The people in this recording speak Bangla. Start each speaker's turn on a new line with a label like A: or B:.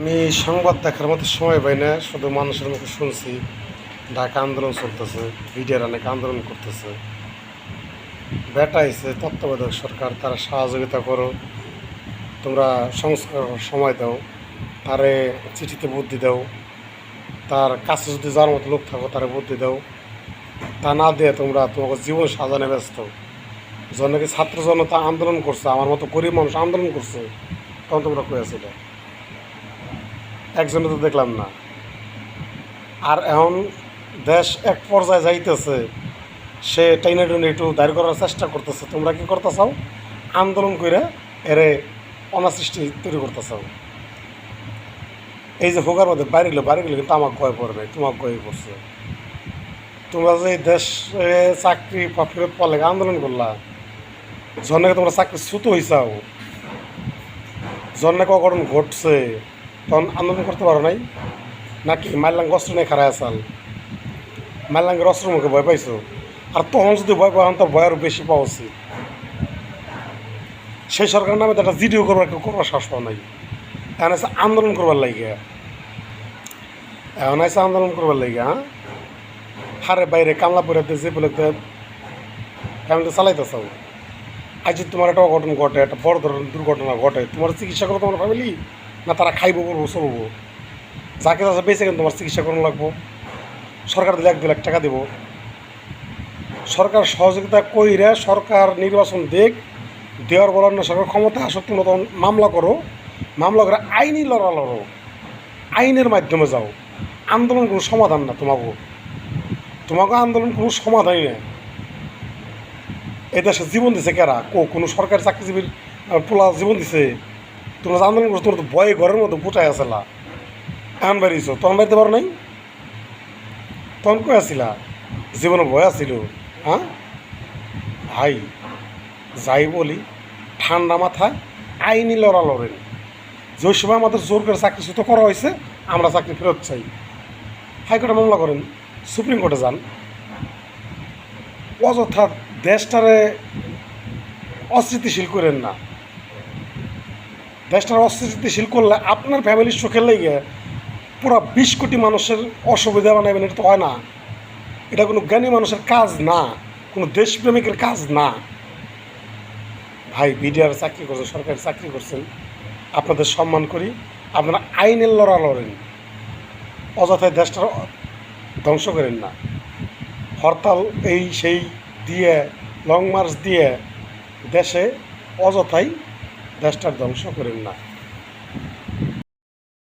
A: আমি সংবাদ দেখার মতো সময় পাই না, শুধু মানুষের মুখে শুনছি ঢাকা আন্দোলন চলতেছে, বিডিআর অনেক আন্দোলন করতেছে। বেটা আইছে তত্ত্বাবধায়ক সরকার, তারা সহযোগিতা করো, তোমরা সংস্কার সময় দাও, তারে চিঠিতে বুদ্ধি দাও, তার কাছে যদি যাওয়ার মতো লোক থাকো তারে বুদ্ধি দাও। তা না দিয়ে তোমরা তোমাকে জীবন সাজানে ব্যস্ত। জনকে ছাত্র জনতা আন্দোলন করছে, আমার মতো গরিব মানুষ আন্দোলন করছে, তখন তোমরা কই আছিলে? একজনে তো দেখলাম না। আর এখন দেশ এক পর্যায়ে যাইতেছে, সে টাইনে টুনে একটু দাঁড় করার চেষ্টা করতেছে, তোমরা কি করতে চাও? আন্দোলন করে এরে অনাসৃষ্টি তৈরি করতে চাও। এই যে হোকার মধ্যে বাড়িগুলো কিন্তু আমার গয়ে পড়ে নাই, তোমার গয়ে পড়ছে। তোমরা যে দেশ চাকরি ফেরত পালে আন্দোলন করলা, জন্যকে তোমরা চাকরি ছুতো হয়েছাও, জন্যকে অঘটন ঘটছে, তখন আন্দোলন করতে পারো নাই নাকি? মাল্লাঙ্গ অস্ত্র নিয়ে খারায় আসাল, মাল্লাঙ্গের অস্ত্রের মুখে ভয় পাইছো। আর তখন যদি ভয় পাওয়া তো ভয় আরও বেশি পাওয়া উচিত। সেই সরকারের নামে তো একটা জিডিও করবার সাহস পাওয়া নাই। এখন আছে আন্দোলন করবার লাগে, এখন আছে আন্দোলন করবার লাগে। হ্যাঁ, হারে বাইরে কামলাপুরেতে যে বলে ফ্যামিলি চালাইতে চাও, আজ যদি তোমার একটা অঘটন ঘটে, একটা বড় ধরনের দুর্ঘটনা ঘটে, তোমার চিকিৎসা করো তোমার ফ্যামিলি, না তারা খাইবো করবো চলবো? যাকে যাচ্ছে বেঁচে কিন্তু তোমার চিকিৎসা করানো লাগবো, সরকার দিলে 1-2 লাখ টাকা দেবো। সরকার সহযোগিতা কইরে সরকার নির্বাচন দেওয়ার বলার না, সরকার ক্ষমতা আসক্ত তখন মামলা করো, মামলা করে আইনি লড়ো, আইনের মাধ্যমে যাও। আন্দোলন কোনো সমাধান না, তোমাকে আন্দোলন কোনো সমাধানই নেই। এই দেশে জীবন দিছে কেরা? কোনো সরকারি চাকরিজীবীর পোলা জীবন দিছে? তোমরা যে আন্দোলন করছো, তোমরা তো ভয়ে ঘরের মধ্যে গোটায় আসলা, এখন বেরিয়েছো, তখন বেরোতে পারো নাই? তখন কই আসিলা? জীবনে ভয় আসিল? হ্যাঁ ভাই, যাই বলি ঠান্ডা মাথায় আইনি লড়েন। যে সময় আমাদের জোর করে চাকরিচ্যুত করা হয়েছে, আমরা চাকরি ফেরত চাই, হাইকোর্টে মামলা করেন, সুপ্রিম কোর্টে যান। অযথা দেশটারে অস্থিতিশীল করেন না। দেশটারে অস্থিতিশীল করলে আপনার ফ্যামিলির সুখের লেগে পুরো 20 কোটি মানুষের অসুবিধা বানাবেন, এটা তো হয় না। এটা কোনো জ্ঞানী মানুষের কাজ না, কোনো দেশপ্রেমিকের কাজ না। ভাই, বিডিআর চাকরি করছেন, সরকারি চাকরি করছেন, আপনাদের সম্মান করি, আপনারা আইনের লড়েন, অযথায় দেশটা ধ্বংস করেন না। হরতাল এই সেই দিয়ে, লং মার্চ দিয়ে দেশে অযথাই দেশটার ধ্বংস করেন না।